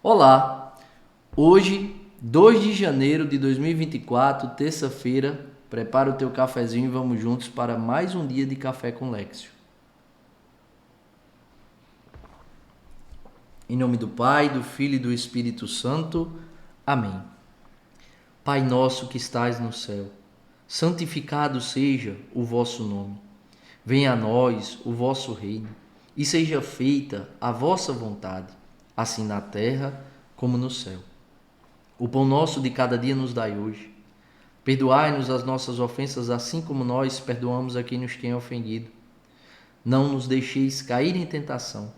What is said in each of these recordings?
Olá! Hoje, 2 de janeiro de 2024, terça-feira, prepara o teu cafezinho e vamos juntos para mais um dia de Café com Lexio. Em nome do Pai, do Filho e do Espírito Santo. Amém. Pai nosso que estais no céu, santificado seja o vosso nome. Venha a nós o vosso reino e seja feita a vossa vontade, assim na terra como no céu. O pão nosso de cada dia nos dai hoje. Perdoai-nos as nossas ofensas, assim como nós perdoamos a quem nos tem ofendido. Não nos deixeis cair em tentação,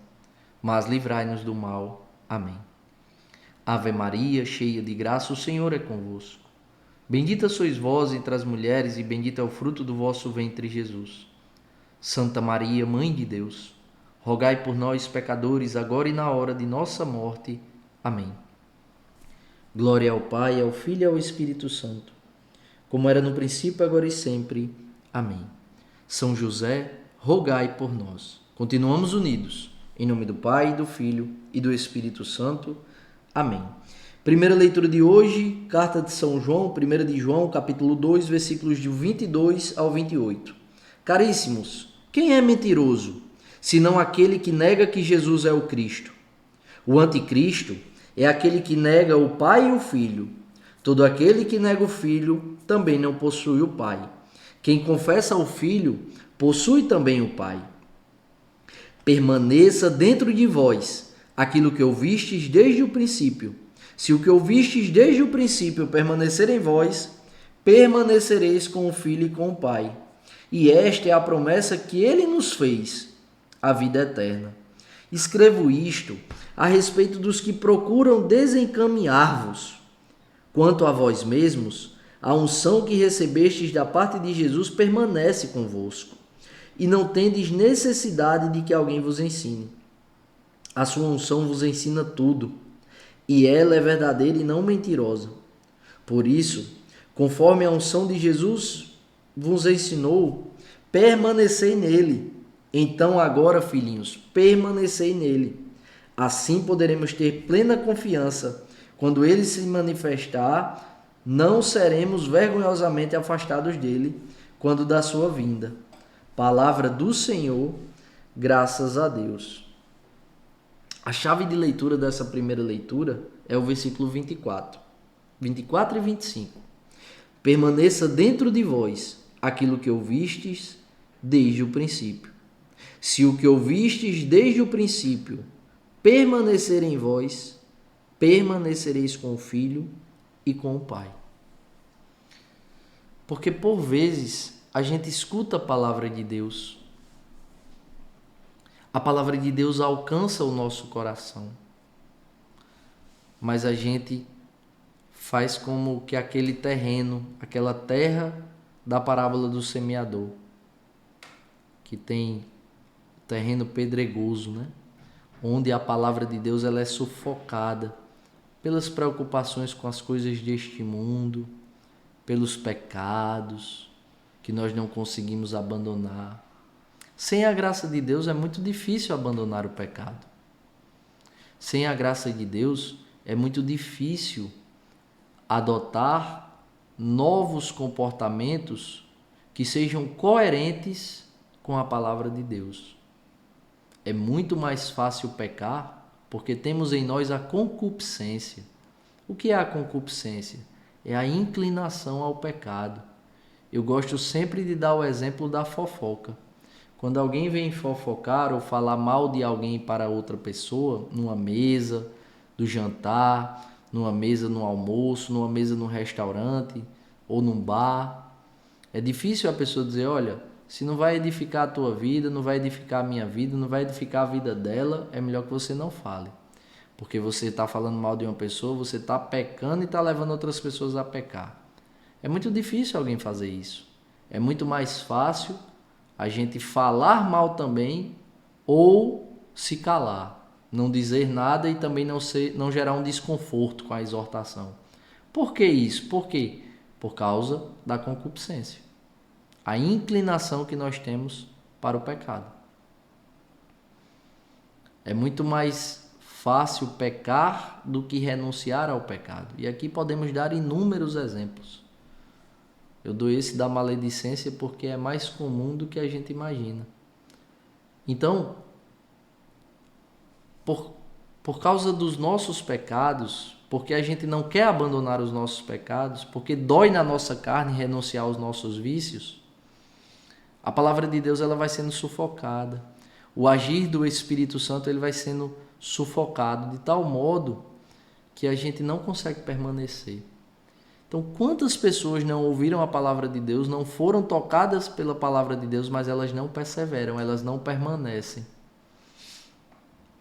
mas livrai-nos do mal. Amém. Ave Maria, cheia de graça, o Senhor é convosco. Bendita sois vós entre as mulheres e bendito é o fruto do vosso ventre, Jesus. Santa Maria, Mãe de Deus, rogai por nós, pecadores, agora e na hora de nossa morte. Amém. Glória ao Pai, ao Filho e ao Espírito Santo, como era no princípio, agora e sempre. Amém. São José, rogai por nós. Continuamos unidos. Em nome do Pai, do Filho e do Espírito Santo. Amém. Primeira leitura de hoje, carta de São João, 1 de João, capítulo 2, versículos de 22 ao 28. Caríssimos, quem é mentiroso, senão aquele que nega que Jesus é o Cristo? O anticristo é aquele que nega o Pai e o Filho. Todo aquele que nega o Filho também não possui o Pai. Quem confessa o Filho possui também o Pai. Permaneça dentro de vós aquilo que ouvistes desde o princípio. Se o que ouvistes desde o princípio permanecer em vós, permanecereis com o Filho e com o Pai. E esta é a promessa que ele nos fez, a vida eterna. Escrevo isto a respeito dos que procuram desencaminhar-vos. Quanto a vós mesmos, a unção que recebestes da parte de Jesus permanece convosco, e não tendes necessidade de que alguém vos ensine. A sua unção vos ensina tudo, e ela é verdadeira e não mentirosa. Por isso, conforme a unção de Jesus vos ensinou, permanecei nele. Então agora, filhinhos, permanecei nele. Assim poderemos ter plena confiança. Quando ele se manifestar, não seremos vergonhosamente afastados dele quando da sua vinda. Palavra do Senhor, graças a Deus. A chave de leitura dessa primeira leitura é o versículo 24 e 25. Permaneça dentro de vós aquilo que ouvistes desde o princípio. Se o que ouvistes desde o princípio permanecer em vós, permanecereis com o Filho e com o Pai. Porque por vezes a gente escuta a palavra de Deus. A palavra de Deus alcança o nosso coração. Mas a gente faz como que aquele terreno, aquela terra da parábola do semeador, que tem terreno pedregoso, né? Onde a palavra de Deus ela é sufocada pelas preocupações com as coisas deste mundo, pelos pecados que nós não conseguimos abandonar. Sem a graça de Deus é muito difícil abandonar o pecado. Sem a graça de Deus é muito difícil adotar novos comportamentos que sejam coerentes com a palavra de Deus. É muito mais fácil pecar porque temos em nós a concupiscência. O que é a concupiscência? É a inclinação ao pecado. Eu gosto sempre de dar o exemplo da fofoca. Quando alguém vem fofocar ou falar mal de alguém para outra pessoa, numa mesa do jantar, numa mesa no almoço, numa mesa no restaurante ou num bar, é difícil a pessoa dizer, olha, se não vai edificar a tua vida, não vai edificar a minha vida, não vai edificar a vida dela, é melhor que você não fale. Porque você está falando mal de uma pessoa, você está pecando e está levando outras pessoas a pecar. É muito difícil alguém fazer isso. É muito mais fácil a gente falar mal também ou se calar. Não dizer nada e também não gerar um desconforto com a exortação. Por que isso? Por quê? Por causa da concupiscência. A inclinação que nós temos para o pecado. É muito mais fácil pecar do que renunciar ao pecado. E aqui podemos dar inúmeros exemplos. Eu dou esse da maledicência porque é mais comum do que a gente imagina. Então, por causa dos nossos pecados, porque a gente não quer abandonar os nossos pecados, porque dói na nossa carne renunciar aos nossos vícios, a palavra de Deus ela vai sendo sufocada. O agir do Espírito Santo ele vai sendo sufocado de tal modo que a gente não consegue permanecer. Então, quantas pessoas não ouviram a palavra de Deus, não foram tocadas pela palavra de Deus, mas elas não perseveram, elas não permanecem.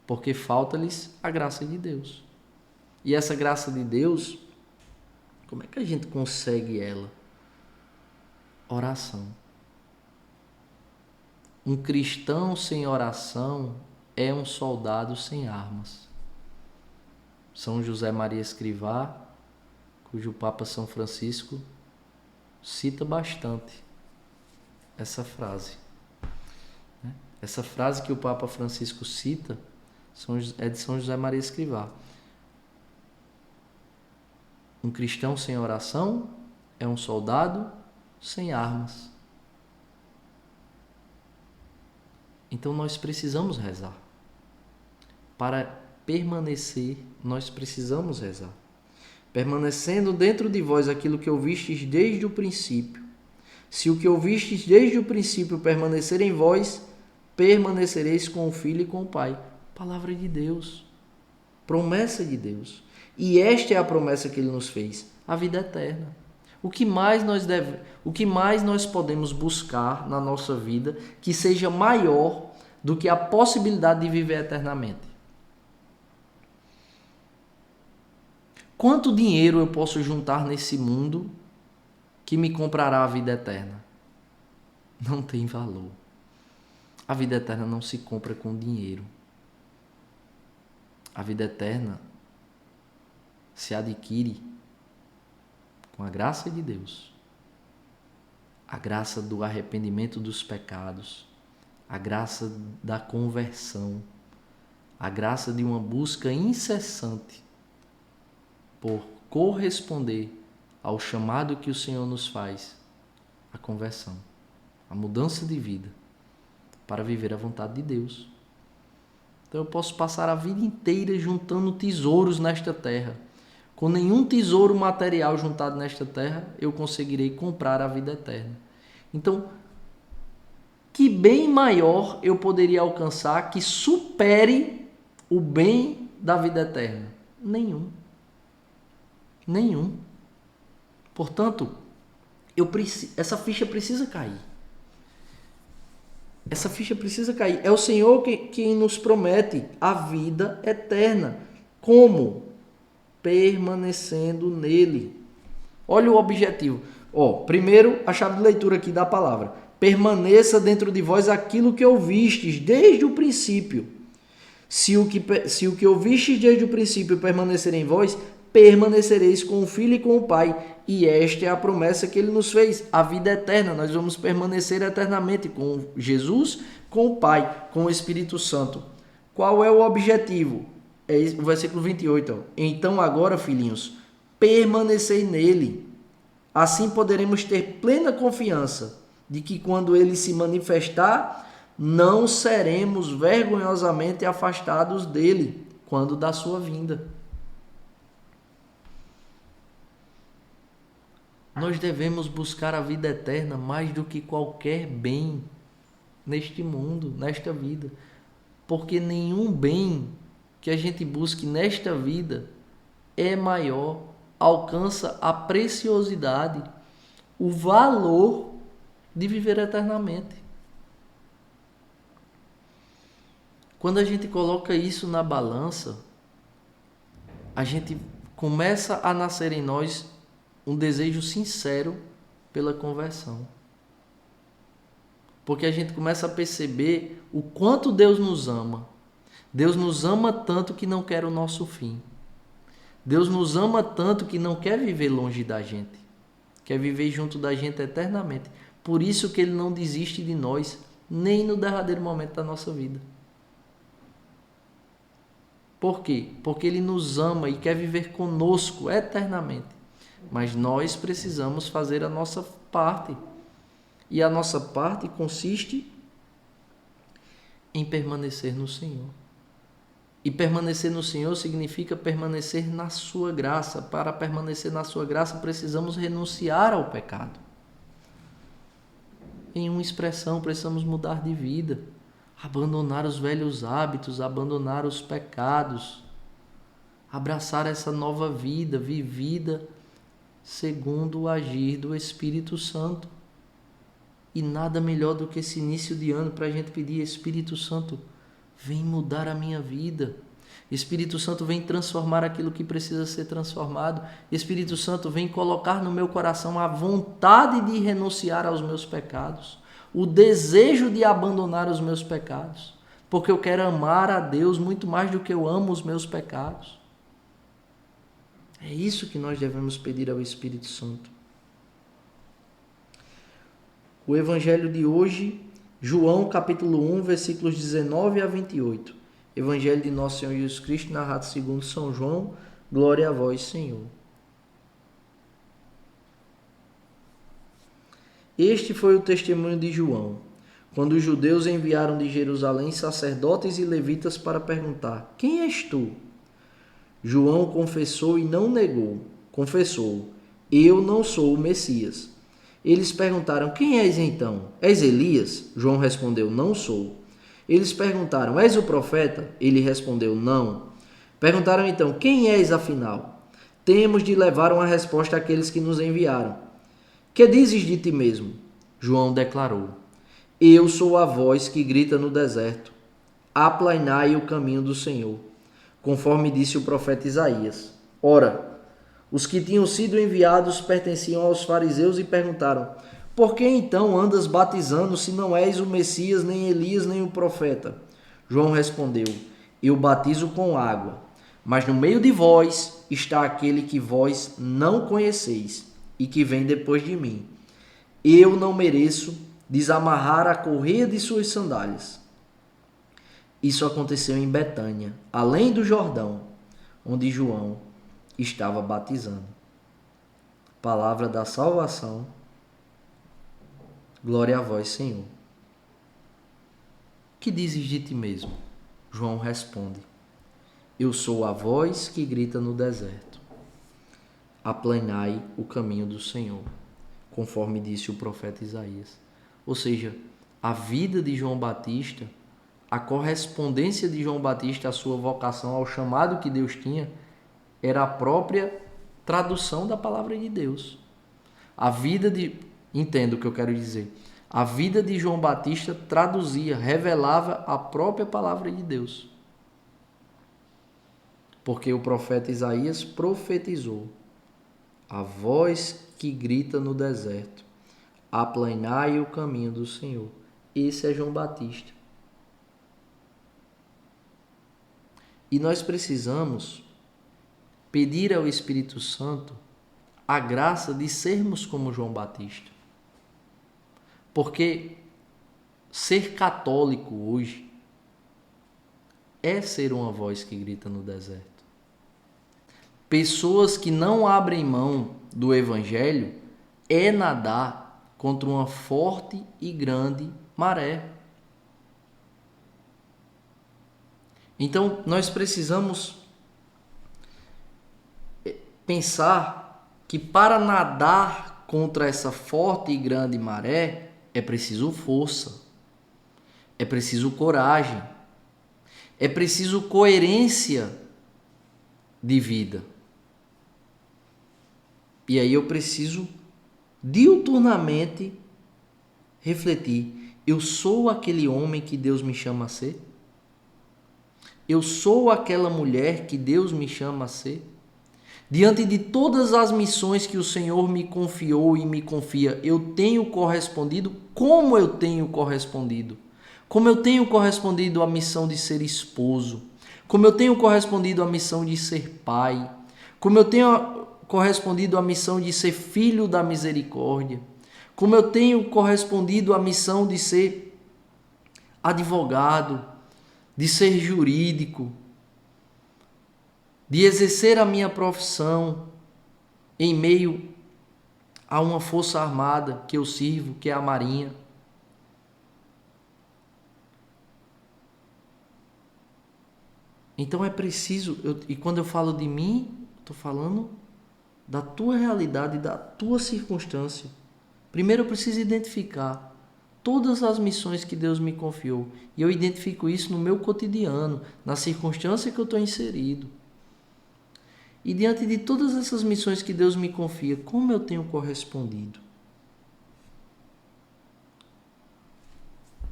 Porque falta-lhes a graça de Deus. E essa graça de Deus, como é que a gente consegue ela? Oração. Um cristão sem oração é um soldado sem armas. São José Maria Escrivá, cujo Papa São Francisco cita bastante essa frase. Essa frase que o Papa Francisco cita é de São José Maria Escrivá. Um cristão sem oração é um soldado sem armas. Então nós precisamos rezar. Para permanecer, nós precisamos rezar. Permanecendo dentro de vós aquilo que ouvistes desde o princípio. Se o que ouvistes desde o princípio permanecer em vós, permanecereis com o Filho e com o Pai. Palavra de Deus. Promessa de Deus. E esta é a promessa que Ele nos fez, a vida eterna. O que mais nós podemos buscar na nossa vida que seja maior do que a possibilidade de viver eternamente? Quanto dinheiro eu posso juntar nesse mundo que me comprará a vida eterna? Não tem valor. A vida eterna não se compra com dinheiro. A vida eterna se adquire com a graça de Deus, a graça do arrependimento dos pecados, a graça da conversão, a graça de uma busca incessante por corresponder ao chamado que o Senhor nos faz, a conversão, a mudança de vida, para viver a vontade de Deus. Então eu posso passar a vida inteira juntando tesouros nesta terra. Com nenhum tesouro material juntado nesta terra, eu conseguirei comprar a vida eterna. Então, que bem maior eu poderia alcançar que supere o bem da vida eterna? Nenhum. Nenhum. Portanto, essa ficha precisa cair. Essa ficha precisa cair. É o Senhor que nos promete a vida eterna. Como? Permanecendo nele. Olha o objetivo. Primeiro, a chave de leitura aqui da palavra. Permaneça dentro de vós aquilo que ouvistes desde o princípio. Se o que ouvistes desde o princípio permanecer em vós, permanecereis com o Filho e com o Pai. E esta é a promessa que Ele nos fez, a vida eterna. Nós vamos permanecer eternamente com Jesus, com o Pai, com o Espírito Santo. Qual é o objetivo? É o versículo 28. Então agora, filhinhos, permanecei nele. Assim poderemos ter plena confiança de que quando ele se manifestar, não seremos vergonhosamente afastados dele quando da sua vinda. Nós devemos buscar a vida eterna mais do que qualquer bem neste mundo, nesta vida. Porque nenhum bem que a gente busque nesta vida é maior, alcança a preciosidade, o valor de viver eternamente. Quando a gente coloca isso na balança, a gente começa a nascer em nós um desejo sincero pela conversão. Porque a gente começa a perceber o quanto Deus nos ama. Deus nos ama tanto que não quer o nosso fim. Deus nos ama tanto que não quer viver longe da gente. Quer viver junto da gente eternamente. Por isso que Ele não desiste de nós, nem no derradeiro momento da nossa vida. Por quê? Porque Ele nos ama e quer viver conosco eternamente. Mas nós precisamos fazer a nossa parte. E a nossa parte consiste em permanecer no Senhor. E permanecer no Senhor significa permanecer na sua graça. Para permanecer na sua graça, precisamos renunciar ao pecado. Em uma expressão, precisamos mudar de vida, abandonar os velhos hábitos, abandonar os pecados, abraçar essa nova vida vivida segundo o agir do Espírito Santo. E nada melhor do que esse início de ano para a gente pedir: Espírito Santo, vem mudar a minha vida. Espírito Santo, vem transformar aquilo que precisa ser transformado. Espírito Santo, vem colocar no meu coração a vontade de renunciar aos meus pecados, o desejo de abandonar os meus pecados, porque eu quero amar a Deus muito mais do que eu amo os meus pecados. É isso que nós devemos pedir ao Espírito Santo. O Evangelho de hoje, João capítulo 1, versículos 19 a 28. Evangelho de Nosso Senhor Jesus Cristo, narrado segundo São João. Glória a vós, Senhor. Este foi o testemunho de João, quando os judeus enviaram de Jerusalém sacerdotes e levitas para perguntar: quem és tu? João confessou e não negou. Confessou: eu não sou o Messias. Eles perguntaram: quem és então? És Elias? João respondeu: não sou. Eles perguntaram: és o profeta? Ele respondeu: não. Perguntaram então: quem és afinal? Temos de levar uma resposta àqueles que nos enviaram. Que dizes de ti mesmo? João declarou: eu sou a voz que grita no deserto: aplainai o caminho do Senhor, conforme disse o profeta Isaías. Ora, os que tinham sido enviados pertenciam aos fariseus e perguntaram: por que então andas batizando, se não és o Messias, nem Elias, nem o profeta? João respondeu: eu batizo com água, mas no meio de vós está aquele que vós não conheceis e que vem depois de mim. Eu não mereço desamarrar a correia de suas sandálias. Isso aconteceu em Betânia, além do Jordão, onde João estava batizando. Palavra da salvação. Glória a vós, Senhor. Que dizes de ti mesmo? João responde: eu sou a voz que grita no deserto: aplainai o caminho do Senhor, conforme disse o profeta Isaías. Ou seja, a vida de João Batista, a correspondência de João Batista à sua vocação, ao chamado que Deus tinha, era a própria tradução da palavra de Deus. A vida de... Entendo o que eu quero dizer. A vida de João Batista traduzia, revelava a própria palavra de Deus. Porque o profeta Isaías profetizou: a voz que grita no deserto: aplainai o caminho do Senhor. Esse é João Batista. E nós precisamos pedir ao Espírito Santo a graça de sermos como João Batista. Porque ser católico hoje é ser uma voz que grita no deserto. Pessoas que não abrem mão do Evangelho é nadar contra uma forte e grande maré. Então, nós precisamos pensar que para nadar contra essa forte e grande maré é preciso força, é preciso coragem, é preciso coerência de vida. E aí eu preciso diuturnamente refletir: eu sou aquele homem que Deus me chama a ser? Eu sou aquela mulher que Deus me chama a ser? Diante de todas as missões que o Senhor me confiou e me confia, eu tenho correspondido? Como eu tenho correspondido? Como eu tenho correspondido à missão de ser esposo? Como eu tenho correspondido à missão de ser pai? Como eu tenho correspondido à missão de ser filho da misericórdia? Como eu tenho correspondido à missão de ser advogado, de ser jurídico? de exercer a minha profissão em meio a uma força armada que eu sirvo, que é a Marinha. Então é preciso, e quando eu falo de mim, estou falando da tua realidade, da tua circunstância. Primeiro eu preciso identificar todas as missões que Deus me confiou. E eu identifico isso no meu cotidiano, na circunstância que eu estou inserido. E diante de todas essas missões que Deus me confia, como eu tenho correspondido?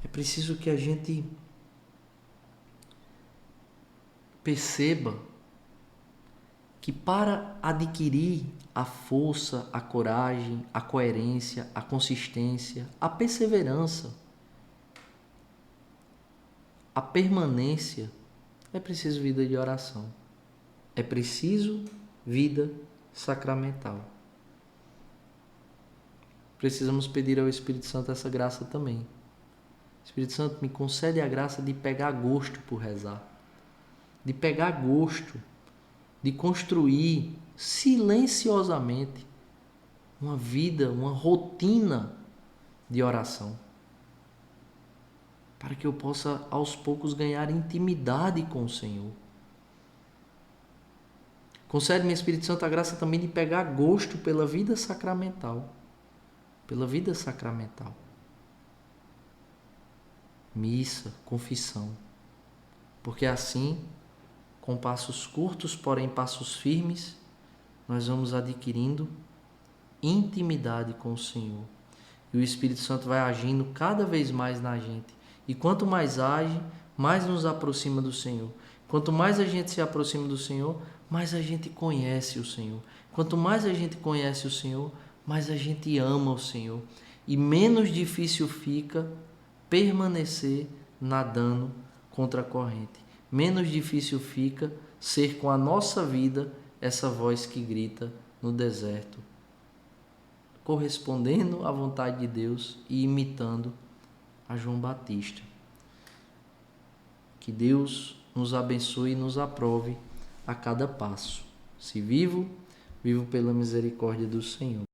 É preciso que a gente perceba que para adquirir a força, a coragem, a coerência, a consistência, a perseverança, a permanência, é preciso vida de oração. É preciso vida sacramental. Precisamos pedir ao Espírito Santo essa graça também. Espírito Santo, me concede a graça de pegar gosto por rezar, de pegar gosto, de construir silenciosamente uma vida, uma rotina de oração, para que eu possa aos poucos ganhar intimidade com o Senhor. Concede-me, Espírito Santo, a graça também de pegar gosto pela vida sacramental, pela vida sacramental. Missa, confissão, porque assim, com passos curtos, porém passos firmes, nós vamos adquirindo intimidade com o Senhor. E o Espírito Santo vai agindo cada vez mais na gente. E quanto mais age, mais nos aproxima do Senhor. Quanto mais a gente se aproxima do Senhor, mais a gente conhece o Senhor. Quanto mais a gente conhece o Senhor, mais a gente ama o Senhor. E menos difícil fica permanecer nadando contra a corrente. Menos difícil fica ser com a nossa vida essa voz que grita no deserto, correspondendo à vontade de Deus e imitando a João Batista. Que Deus nos abençoe e nos aprove a cada passo. Se vivo, vivo pela misericórdia do Senhor.